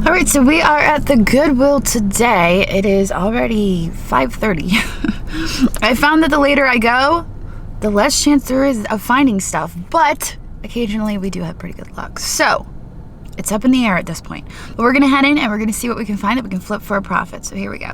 All right, so we are at the Goodwill today. It is already 5:30. I found that the later I go, the less chance there is of finding stuff, but occasionally we do have pretty good luck. So it's up in the air at this point. But we're gonna head in and we're gonna see what we can find that we can flip for a profit. So here we go.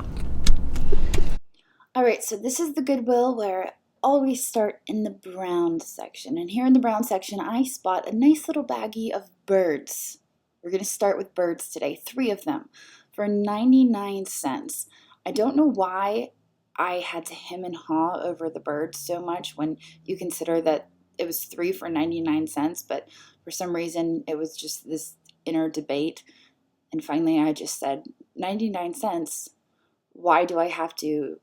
All right, so this is the Goodwill where I always start in the brown section. And here in the brown section, I spot a nice little baggie of birds. We're going to start with birds today, 3 of them for 99 cents. I don't know why I had to hem and haw over the birds so much when you consider that it was 3 for 99 cents, but for some reason it was just this inner debate. And finally I just said, 99 cents, why do I have to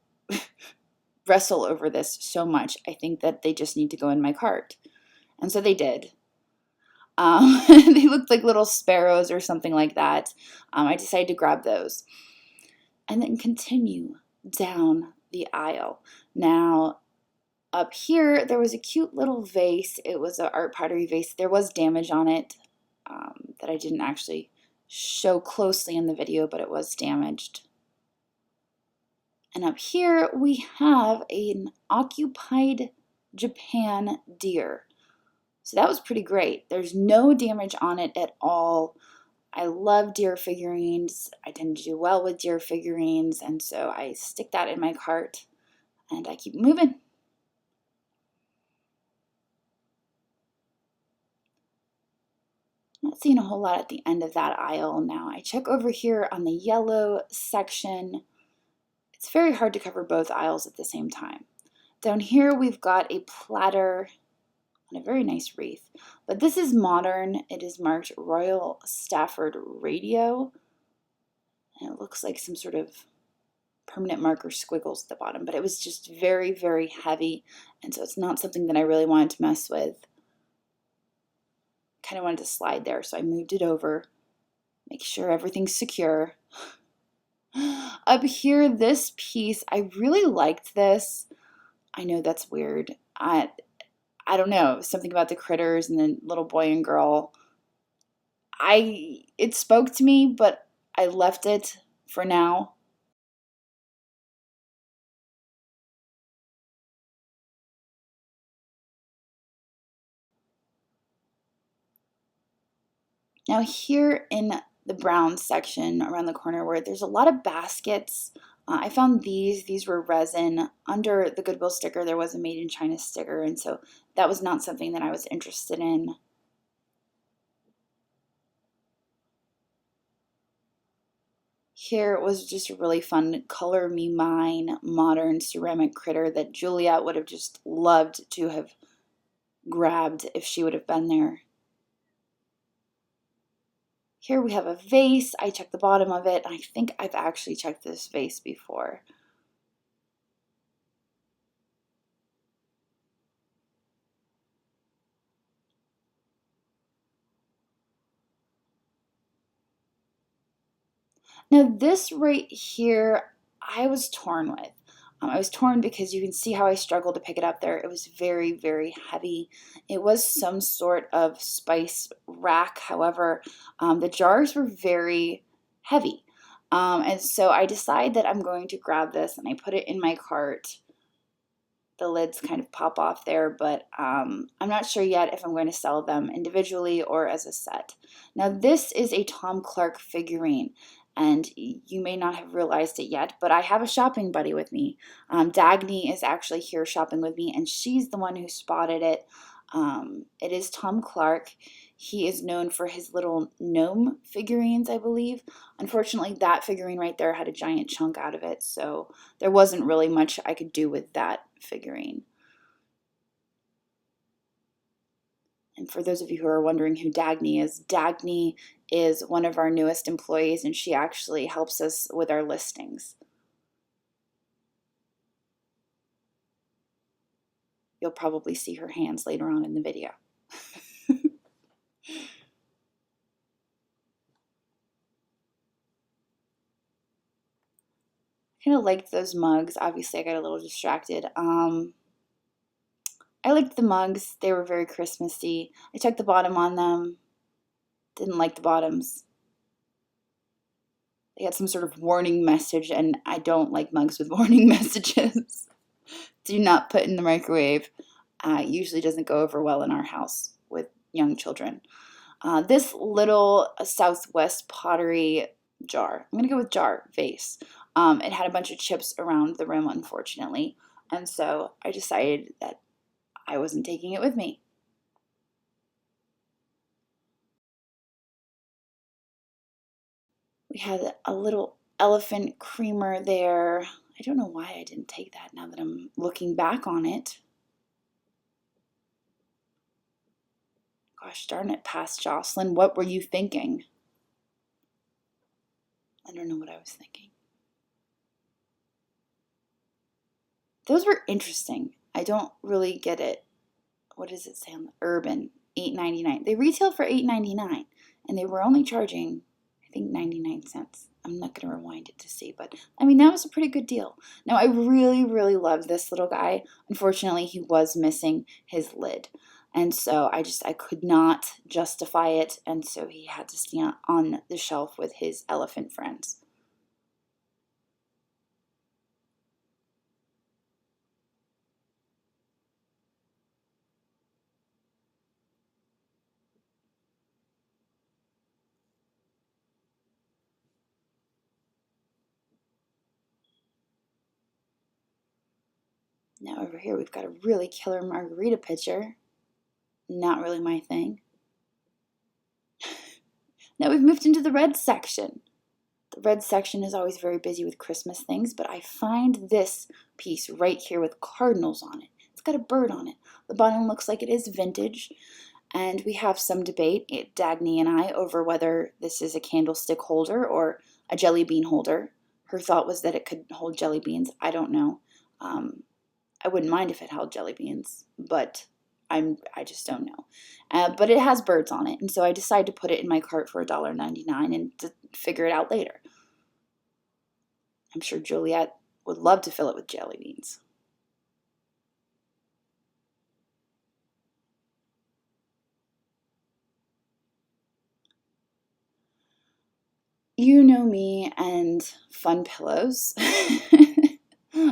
wrestle over this so much? I think that they just need to go in my cart. And so they did. They looked like little sparrows or something like that. I decided to grab those and then continue down the aisle. Now, up here, there was a cute little vase. It was an art pottery vase. There was damage on it that I didn't actually show closely in the video, but it was damaged. And up here, we have an occupied Japan deer. So that was pretty great. There's no damage on it at all. I love deer figurines. I tend to do well with deer figurines, and so I stick that in my cart and I keep moving. Not seeing a whole lot at the end of that aisle now. I check over here on the yellow section. It's very hard to cover both aisles at the same time. Down here we've got a platter and a very nice wreath. But this is modern. It is marked Royal Stafford Radio. And it looks like some sort of permanent marker squiggles at the bottom. But it was just very, very heavy. And so it's not something that I really wanted to mess with. Kind of wanted to slide there, so I moved it over. Make sure everything's secure. Up here, this piece, I really liked this. I know that's weird. I don't know, something about the critters and the little boy and girl. It spoke to me, but I left it for now. Now here in the brown section around the corner where there's a lot of baskets, I found these were resin. Under the Goodwill sticker there was a made in China sticker, and so that was not something that I was interested in. Here was just a really fun Color Me Mine modern ceramic critter that Juliet would have just loved to have grabbed if she would have been there. Here we have a vase. I checked the bottom of it. I think I've actually checked this vase before. Now this right here, I was torn with. I was torn because you can see how I struggled to pick it up there. It was very, very heavy. It was some sort of spice rack. However, the jars were very heavy. And so I decide that I'm going to grab this and I put it in my cart. The lids kind of pop off there, but I'm not sure yet if I'm going to sell them individually or as a set. Now this is a Tom Clark figurine. And you may not have realized it yet, but I have a shopping buddy with me. Dagny is actually here shopping with me, and she's the one who spotted it. It is Tom Clark. He is known for his little gnome figurines, I believe. Unfortunately, that figurine right there had a giant chunk out of it, so there wasn't really much I could do with that figurine. And for those of you who are wondering who Dagny is one of our newest employees, and she actually helps us with our listings. You'll probably see her hands later on in the video. Kind of liked those mugs. Obviously, I got a little distracted. I liked the mugs. They were very Christmassy. I checked the bottom on them. Didn't like the bottoms. They had some sort of warning message, and I don't like mugs with warning messages. Do not put in the microwave. Usually doesn't go over well in our house with young children. This little Southwest pottery jar. I'm going to go with jar, vase. It had a bunch of chips around the rim, unfortunately. And so I decided that I wasn't taking it with me. We had a little elephant creamer there. I don't know why I didn't take that now that I'm looking back on it. Gosh darn it, past Jocelyn. What were you thinking? I don't know what I was thinking. Those were interesting. I don't really get it. What does it say on the Urban? $8.99. They retail for $8.99, and they were only charging, I think, 99 cents. I'm not going to rewind it to see, but I mean, that was a pretty good deal. Now, I really, really love this little guy. Unfortunately, he was missing his lid. And so I could not justify it. And so he had to stand on the shelf with his elephant friends. Now over here, we've got a really killer margarita pitcher. Not really my thing. Now we've moved into the red section. The red section is always very busy with Christmas things, but I find this piece right here with cardinals on it. It's got a bird on it. The bottom looks like it is vintage, and we have some debate, Dagny and I, over whether this is a candlestick holder or a jelly bean holder. Her thought was that it could hold jelly beans. I don't know. I wouldn't mind if it held jelly beans, but I just don't know. But it has birds on it, and so I decided to put it in my cart for $1.99 and to figure it out later. I'm sure Juliet would love to fill it with jelly beans. You know me and fun pillows.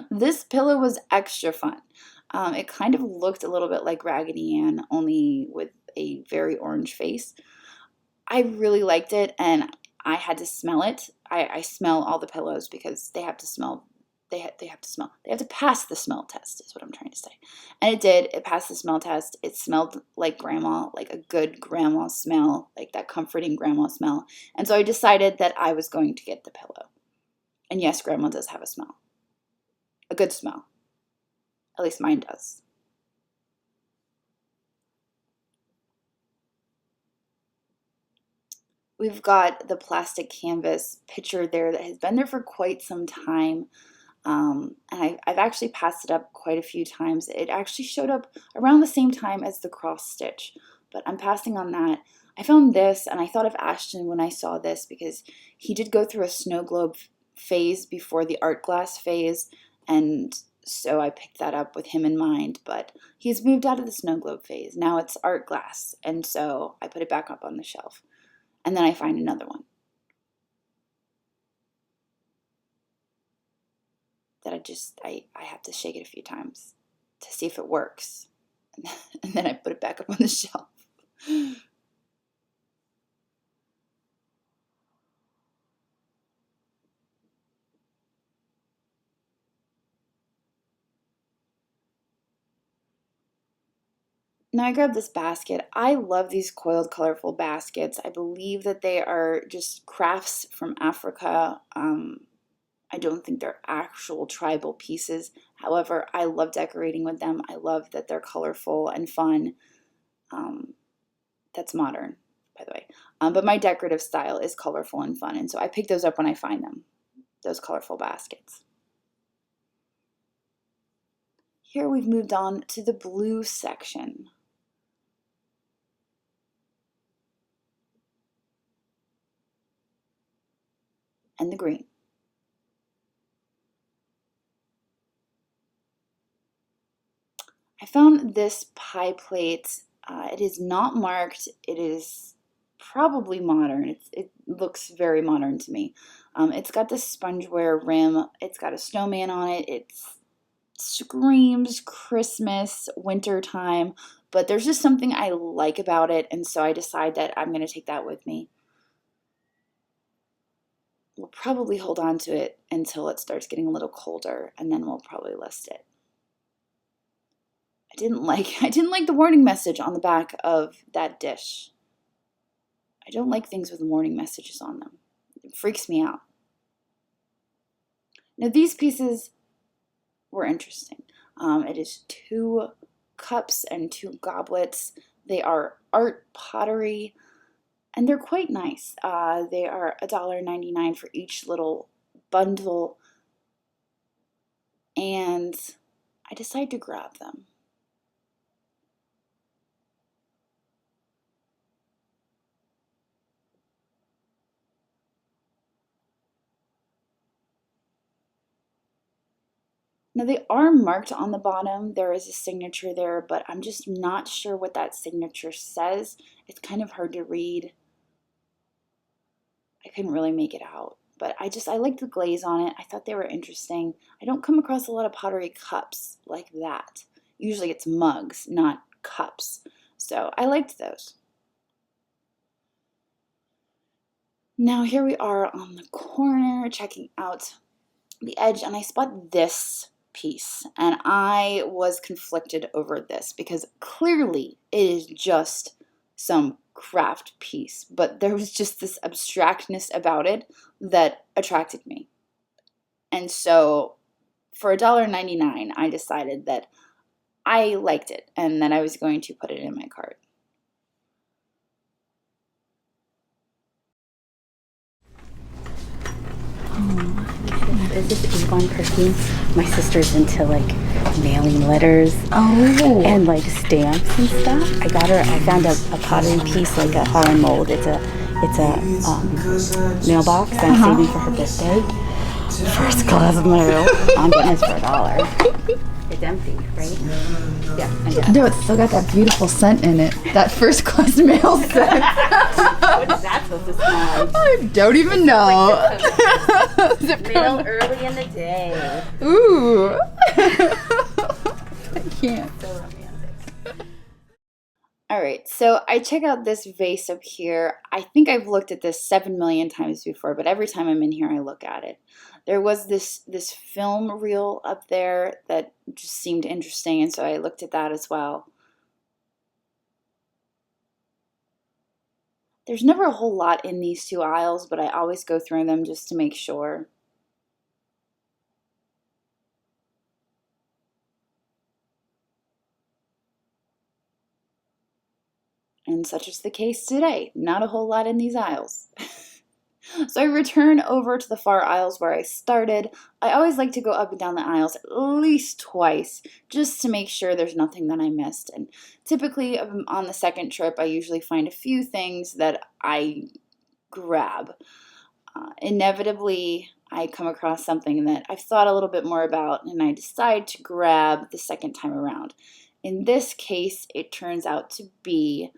This pillow was extra fun. It kind of looked a little bit like Raggedy Ann, only with a very orange face. I really liked it, and I had to smell it. I smell all the pillows because they have to smell. They have to smell. They have to pass the smell test, is what I'm trying to say. And it did. It passed the smell test. It smelled like grandma, like a good grandma smell, like that comforting grandma smell. And so I decided that I was going to get the pillow. And yes, grandma does have a smell, a good smell. At least mine does. We've got the plastic canvas picture there that has been there for quite some time. And I've actually passed it up quite a few times. It actually showed up around the same time as the cross stitch, but I'm passing on that. I found this, and I thought of Ashton when I saw this because he did go through a snow globe phase before the art glass phase, and so I picked that up with him in mind, but he's moved out of the snow globe phase. Now it's art glass, and so I put it back up on the shelf. And then I find another one that I have to shake it a few times to see if it works. And then I put it back up on the shelf. Now I grabbed this basket. I love these coiled colorful baskets. I believe that they are just crafts from Africa. I don't think they're actual tribal pieces. However, I love decorating with them. I love that they're colorful and fun. Um, that's modern, by the way. But my decorative style is colorful and fun. And so I pick those up when I find them, those colorful baskets. Here we've moved on to the blue section. And the green. I found this pie plate. It is not marked. It is probably modern. It looks very modern to me. It's got this spongeware rim. It's got a snowman on it. It screams Christmas, winter time, but there's just something I like about it, and so I decide that I'm going to take that with me. We'll probably hold on to it until it starts getting a little colder, and then we'll probably list it. I didn't like the warning message on the back of that dish. I don't like things with warning messages on them. It freaks me out. Now these pieces were interesting. It is 2 cups and 2 goblets. They are art pottery, and they're quite nice. They are $1.99 for each little bundle, and I decided to grab them. Now they are marked on the bottom. There is a signature there, but I'm just not sure what that signature says. It's kind of hard to read. I couldn't really make it out, but I liked the glaze on it. I thought they were interesting. I don't come across a lot of pottery cups like that. Usually it's mugs, not cups. So I liked those. Now here we are on the corner checking out the edge, and I spot this piece, and I was conflicted over this because clearly it is just some craft piece, but there was just this abstractness about it that attracted me. And so for $1.99, I decided that I liked it and that I was going to put it in my cart. Is this Avon perfume? My sister's into like mailing letters and like stamps and stuff. I found a pottery piece, like a Holland mold. It's a mailbox that I'm saving for her birthday. First class mail. I'm getting this for $1. It's empty, right? Yeah. No, it's still got that beautiful scent in it. That first class mail scent. What is that supposed to smell like? I don't even know. Mail early in the day. Ooh. I can't. So romantic. All right, so I check out this vase up here. I think I've looked at this 7 million times before, but every time I'm in here, I look at it. There was this film reel up there that just seemed interesting, and so I looked at that as well. There's never a whole lot in these 2 aisles, but I always go through them just to make sure. And such is the case today. Not a whole lot in these aisles. So I return over to the far aisles where I started. I always like to go up and down the aisles at least twice just to make sure there's nothing that I missed. And typically on the second trip, I usually find a few things that I grab. Inevitably, I come across something that I've thought a little bit more about and I decide to grab the second time around. In this case, it turns out to be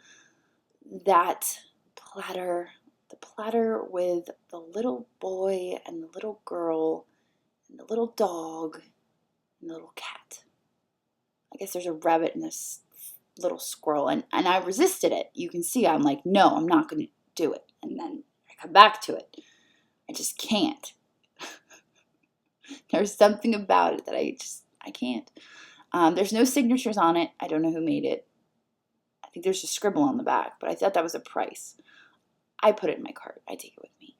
that platter. The platter with the little boy and the little girl and the little dog and the little cat. I guess there's a rabbit and this little squirrel, and I resisted it. You can see I'm like, no, I'm not going to do it. And then I come back to it. I just can't. There's something about it that I can't. There's no signatures on it. I don't know who made it. I think there's a scribble on the back, but I thought that was a price. I put it in my cart. I take it with me.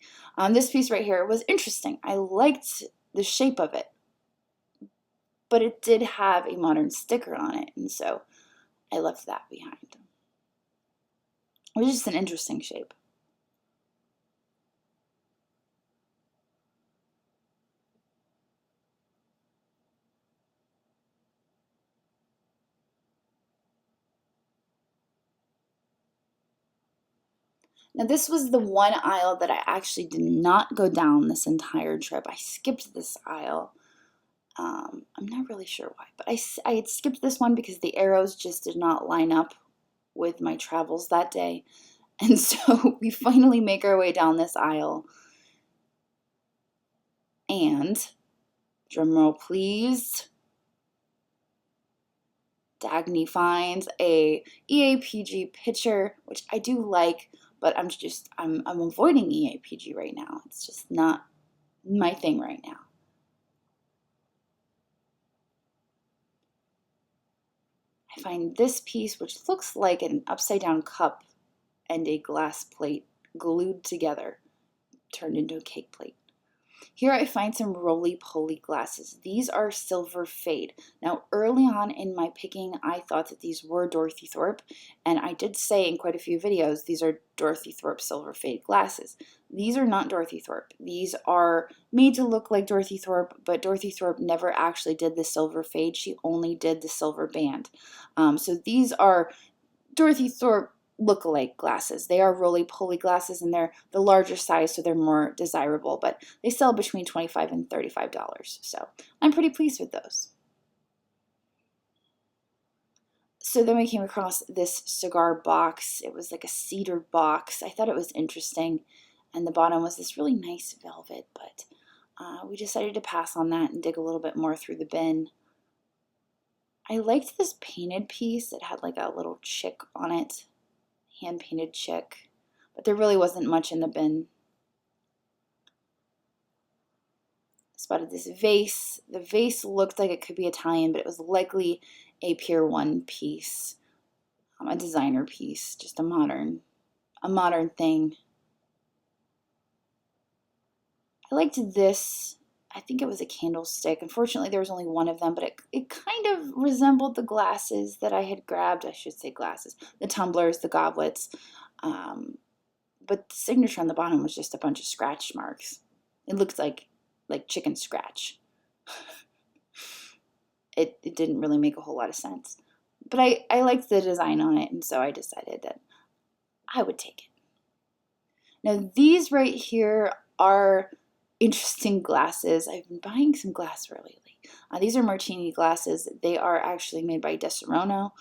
This piece right here was interesting. I liked the shape of it, but it did have a modern sticker on it, and so I left that behind. It was just an interesting shape. Now this was the one aisle that I actually did not go down this entire trip. I skipped this aisle. I'm not really sure why, but I had skipped this one because the arrows just did not line up with my travels that day. And so we finally make our way down this aisle. And, drumroll please, Dagny finds a EAPG pitcher, which I do like, but I'm avoiding EAPG right now. It's just not my thing right now. I find this piece, which looks like an upside down cup and a glass plate glued together, turned into a cake plate. Here I find some roly-poly glasses. These are silver fade. Now, early on in my picking, I thought that these were Dorothy Thorpe, and I did say in quite a few videos, these are Dorothy Thorpe silver fade glasses. These are not Dorothy Thorpe. These are made to look like Dorothy Thorpe, but Dorothy Thorpe never actually did the silver fade. She only did the silver band. So these are Dorothy Thorpe look-alike glasses. They are roly-poly glasses, and they're the larger size, so they're more desirable, but they sell between $25 and $35, so I'm pretty pleased with those. So then we came across this cigar box. It was like a cedar box. I thought it was interesting, and the bottom was this really nice velvet, but we decided to pass on that and dig a little bit more through the bin. I liked this painted piece. It had like a little chick on it. Hand-painted chick, but there really wasn't much in the bin. Spotted this vase. The vase looked like it could be Italian, but it was likely a Pier 1 piece, a designer piece, just a modern thing. I liked this. I think it was a candlestick. Unfortunately, there was only one of them, but it kind of resembled the glasses that I had grabbed. I should say glasses. The tumblers, the goblets. But the signature on the bottom was just a bunch of scratch marks. It looked like chicken scratch. It didn't really make a whole lot of sense. But I liked the design on it, and so I decided that I would take it. Now, these right here are interesting glasses. I've been buying some glassware lately. These are martini glasses. They are actually made by Deserono.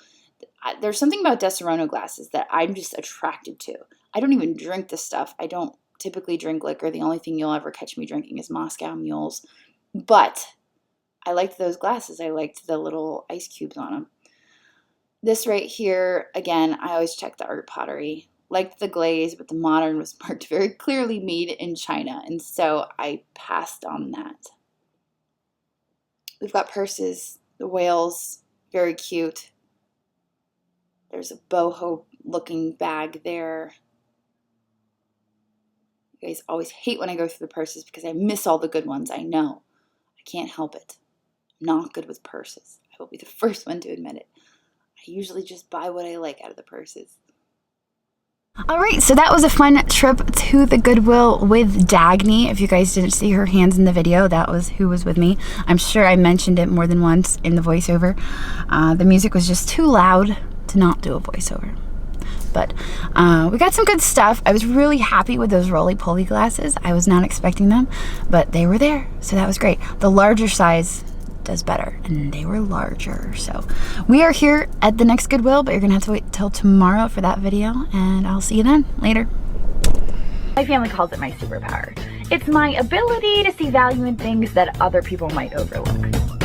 There's something about Deserono glasses that I'm just attracted to. I don't even drink this stuff. I don't typically drink liquor. The only thing you'll ever catch me drinking is Moscow Mules. But I liked those glasses. I liked the little ice cubes on them. This right here, again, I always check the art pottery. Liked the glaze, but the modern was marked very clearly made in China, and so I passed on that. We've got purses, the whales, very cute. There's a boho looking bag there. You guys always hate when I go through the purses because I miss all the good ones. I know. I can't help it. I'm not good with purses. I will be the first one to admit it. I usually just buy what I like out of the purses. All right, so that was a fun trip to the Goodwill with Dagny. If you guys didn't see her hands in the video, that was who was with me. I'm sure I mentioned it more than once in the voiceover. The music was just too loud to not do a voiceover. But we got some good stuff. I was really happy with those roly-poly glasses. I was not expecting them, but they were there, so that was great. The larger size does better, and they were larger. So we are here at the next Goodwill, but you're gonna have to wait till tomorrow for that video, and I'll see you then. Later. My family calls it my superpower. It's my ability to see value in things that other people might overlook.